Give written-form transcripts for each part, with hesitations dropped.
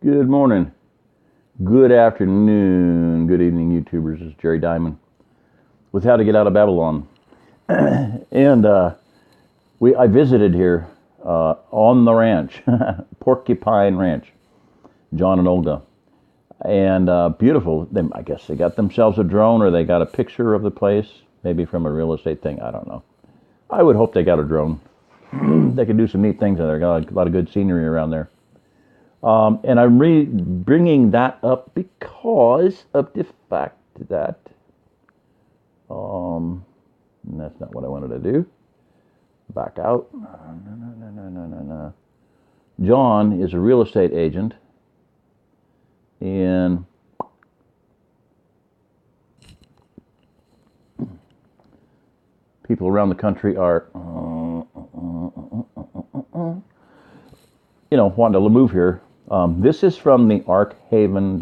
Good morning, good afternoon, good evening, YouTubers. This is Jerry Diamond with How to Get Out of Babylon. and I visited here on the ranch, Porcupine Ranch, John and Olga. And beautiful. I guess they got themselves a drone or they got a picture of the place, maybe from a real estate thing. I don't know. I would hope they got a drone. They could do some neat things in there. Got a lot of good scenery around there. And I'm bringing that up because of the fact that that's not what I wanted to do. Back out. No. John is a real estate agent in people around the country are wanting to move here. This is from the arkhaven.org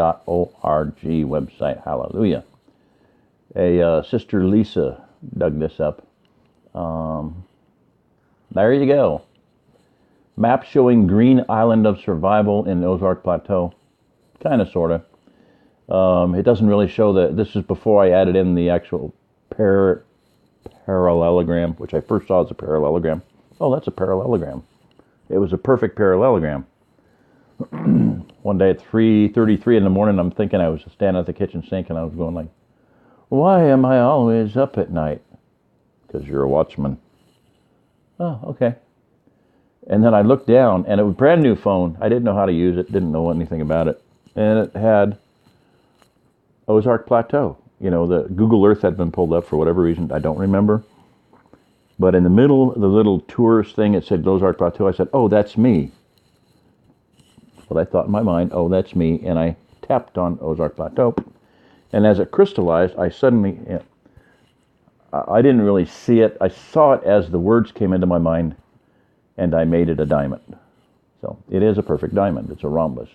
website. Hallelujah. Sister Lisa dug this up. There you go. Map showing green island of survival in the Ozark Plateau. Kind of, sort of. It doesn't really show that. This is before I added in the actual parallelogram, which I first saw as a parallelogram. Oh, that's a parallelogram. It was a perfect parallelogram. One day at 3:33 in the morning, I'm thinking, I was standing at the kitchen sink and I was going like, why am I always up at night? Because you're a watchman. Oh, okay. And then I looked down and it was a brand new phone. I didn't know how to use it, didn't know anything about it. And it had Ozark Plateau. The Google Earth had been pulled up for whatever reason. I don't remember. But in the middle of the little tourist thing, it said Ozark Plateau. I said, oh, that's me. That's what I thought in my mind. Oh, that's me. And I tapped on Ozark Plateau. And as it crystallized, I suddenly, I didn't really see it. I saw it as the words came into my mind, and I made it a diamond. So it is a perfect diamond. It's a rhombus.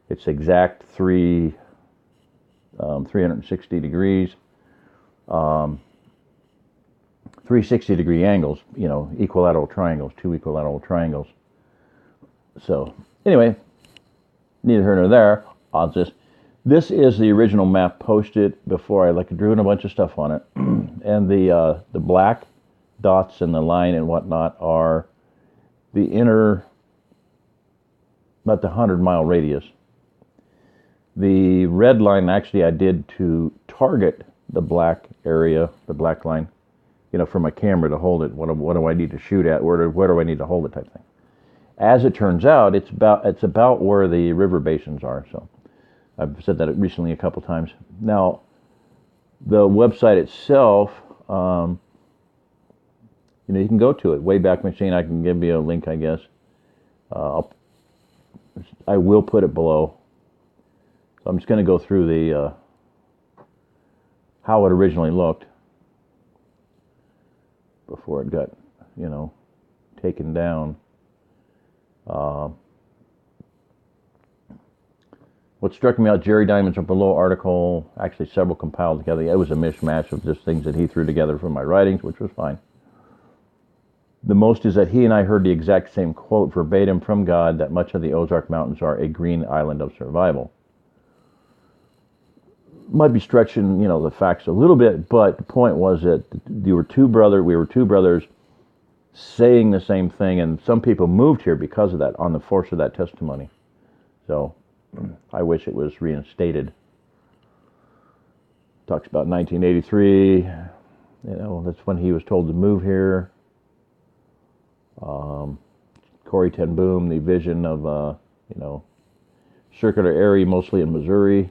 It's exact 360 degrees. 360 degree angles, equilateral triangles, two equilateral triangles. So, anyway, neither here nor there. This is the original map posted before I drew in a bunch of stuff on it. And the black dots and the line and whatnot are the inner, about the 100-mile radius. The red line actually I did to target the black area, the black line, for my camera to hold it. What do I need to shoot at? Where do I need to hold it, type thing. As it turns out, it's about where the river basins are. So I've said that recently a couple times. Now, the website itself, you can go to it. Wayback Machine. I can give you a link, I guess. I will put it below. So I'm just going to go through the how it originally looked before it got, taken down. What struck me out, Jerry Diamond's below article, actually several compiled together. It was a mishmash of just things that he threw together from my writings, which was fine. The most is that he and I heard the exact same quote verbatim from God, that much of the Ozark Mountains are a green island of survival. Might be stretching, the facts a little bit, but the point was that we were two brothers saying the same thing, and some people moved here because of that, on the force of that testimony. So I wish it was reinstated. Talks about 1983, that's when he was told to move here. Corey Ten Boom, the vision of, circular area, mostly in Missouri.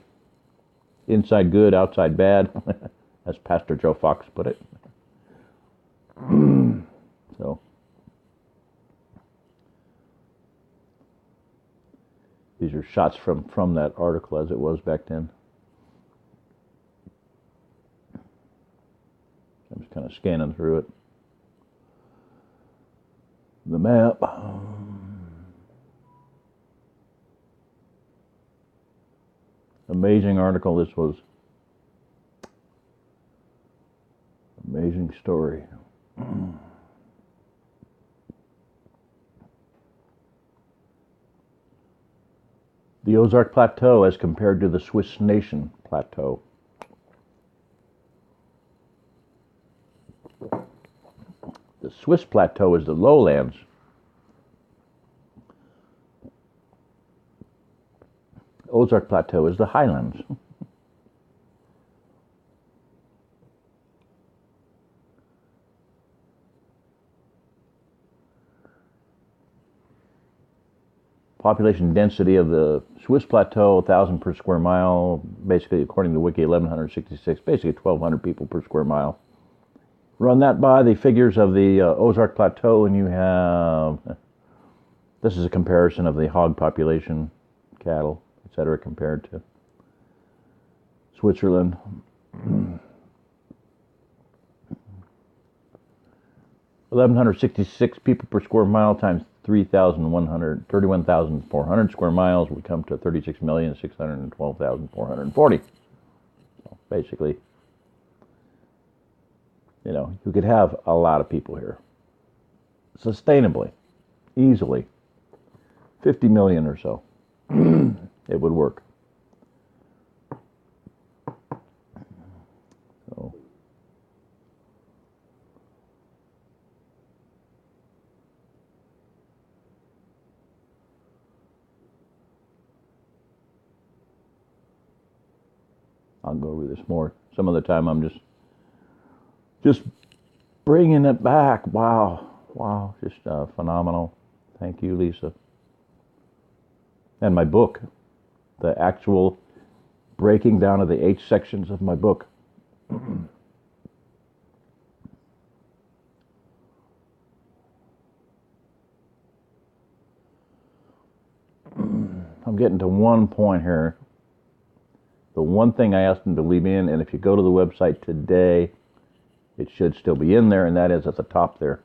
Inside good, outside bad, as Pastor Joe Fox put it. So, these are shots from that article as it was back then. I'm just kind of scanning through it. The map. Amazing article this was. Amazing story. The Ozark Plateau as compared to the Swiss Nation Plateau. The Swiss Plateau is the lowlands. Ozark Plateau is the highlands. Population density of the Swiss Plateau, 1,000 per square mile, basically according to Wiki, 1,166, basically 1,200 people per square mile. Run that by the figures of the Ozark Plateau, and you have, this is a comparison of the hog population, cattle, etc., compared to Switzerland. 1,166 people per square mile times 31,400 square miles would come to 36,612,440. So basically, you could have a lot of people here. Sustainably, easily. 50 million or so. It would work. So. I'll go over this more some other time. I'm just bringing it back. Wow, just phenomenal. Thank you, Lisa. And my book, the actual breaking down of the 8 sections of my book. I'm getting to one point here. The one thing I asked them to leave in, and if you go to the website today, it should still be in there, and that is at the top there.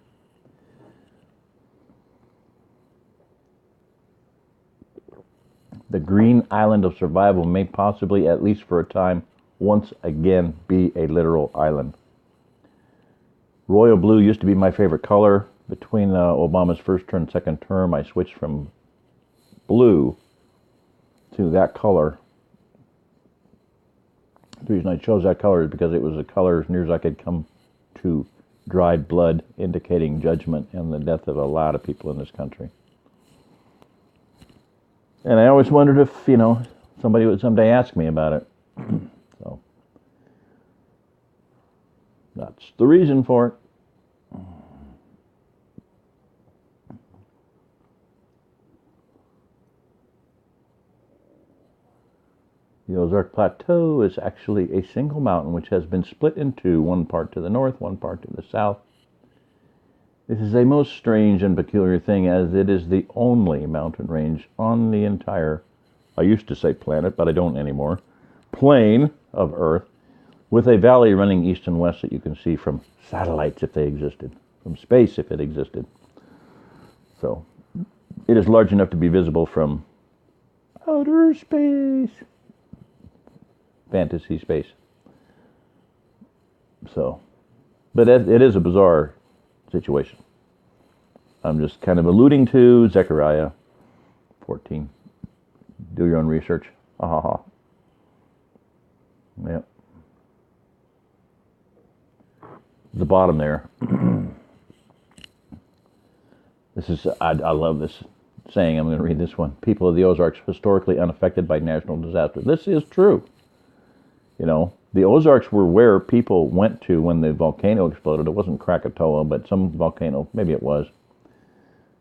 The green island of survival may possibly, at least for a time, once again be a literal island. Royal blue used to be my favorite color. Between Obama's first term and second term, I switched from blue to that color. The reason I chose that color is because it was a color as near as I could come to dried blood, indicating judgment and the death of a lot of people in this country. And I always wondered if, somebody would someday ask me about it. So, that's the reason for it. The Ozark Plateau is actually a single mountain which has been split in two, one part to the north, one part to the south. This is a most strange and peculiar thing, as it is the only mountain range on the entire, I used to say planet, but I don't anymore, plane of Earth, with a valley running east and west that you can see from satellites if they existed, from space if it existed. So, it is large enough to be visible from outer space. Fantasy space. So, but it is a bizarre situation. I'm just kind of alluding to Zechariah 14. Do your own research. Ha ha ha. Yep. The bottom there. This is, I love this saying. I'm going to read this one. People of the Ozarks historically unaffected by national disaster. This is true. The Ozarks were where people went to when the volcano exploded. It wasn't Krakatoa, but some volcano, maybe it was.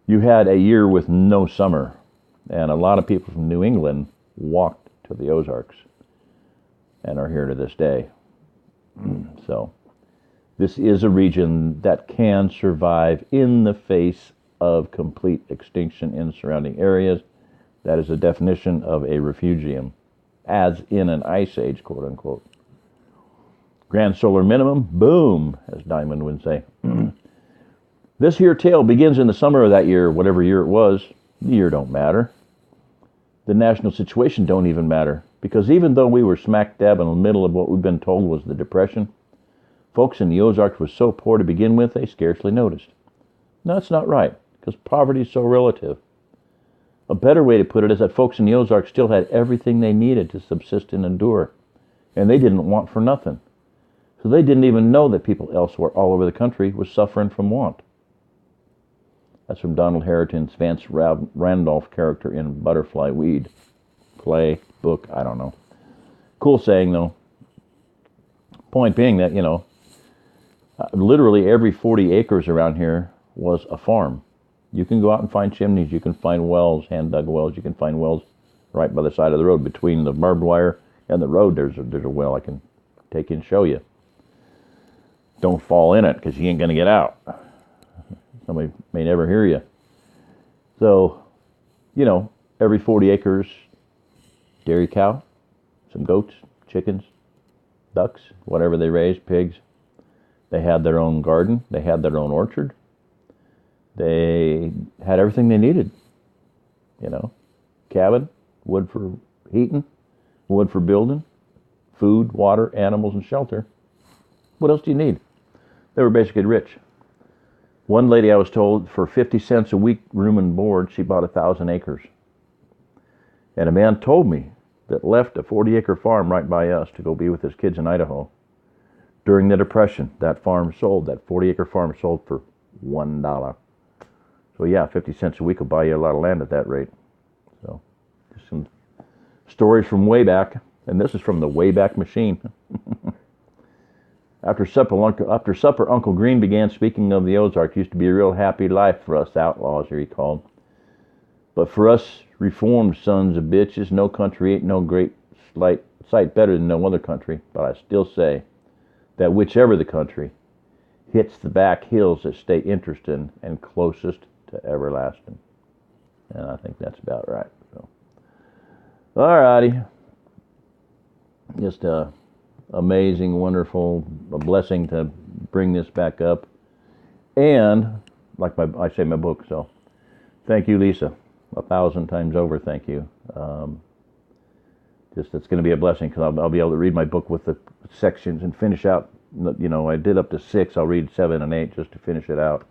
You had a year with no summer, and a lot of people from New England walked to the Ozarks and are here to this day. So, this is a region that can survive in the face of complete extinction in surrounding areas. That is the definition of a refugium, as in an ice age, quote unquote. Grand solar minimum, boom, as Diamond would say. This here tale begins in the summer of that year, whatever year it was. The year don't matter. The national situation don't even matter, because even though we were smack dab in the middle of what we've been told was the Depression, folks in the Ozarks were so poor to begin with, they scarcely noticed. No, that's not right, because poverty is so relative. A better way to put it is that folks in the Ozarks still had everything they needed to subsist and endure, and they didn't want for nothing. So they didn't even know that people elsewhere all over the country was suffering from want. That's from Donald Harrington's Vance Randolph character in Butterfly Weed. Play, book, I don't know. Cool saying, though. Point being that, literally every 40 acres around here was a farm. You can go out and find chimneys. You can find wells, hand-dug wells. You can find wells right by the side of the road. Between the barbed wire and the road, there's a well I can take you and show you. Don't fall in it, because you ain't going to get out. Somebody may never hear you. So, every 40 acres, dairy cow, some goats, chickens, ducks, whatever they raised, pigs. They had their own garden. They had their own orchard. They had everything they needed. Cabin, wood for heating, wood for building, food, water, animals, and shelter. What else do you need? They were basically rich. One lady, I was told, for 50 cents a week room and board, she bought 1,000 acres. And a man told me that left a 40-acre farm right by us to go be with his kids in Idaho. During the Depression, that 40-acre farm sold for $1. So yeah, 50 cents a week will buy you a lot of land at that rate. So, just some stories from Wayback, and this is from the Wayback Machine. After supper, Uncle Green began speaking of the Ozarks. Used to be a real happy life for us outlaws, he recalled. But for us reformed sons of bitches, no country ain't no great sight better than no other country. But I still say that whichever the country hits the back hills that stay interesting and closest to everlasting. And I think that's about right. So, alrighty. Just amazing, wonderful, a blessing to bring this back up. And, like I say in my book, so thank you, Lisa. 1,000 times over, thank you. It's going to be a blessing, because I'll be able to read my book with the sections and finish out. I did up to 6. I'll read 7 and 8 just to finish it out.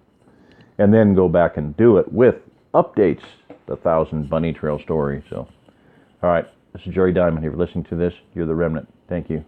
And then go back and do it with updates, the 1,000 bunny trail story. So, all right, this is Jerry Diamond. If you're listening to this, you're the remnant. Thank you.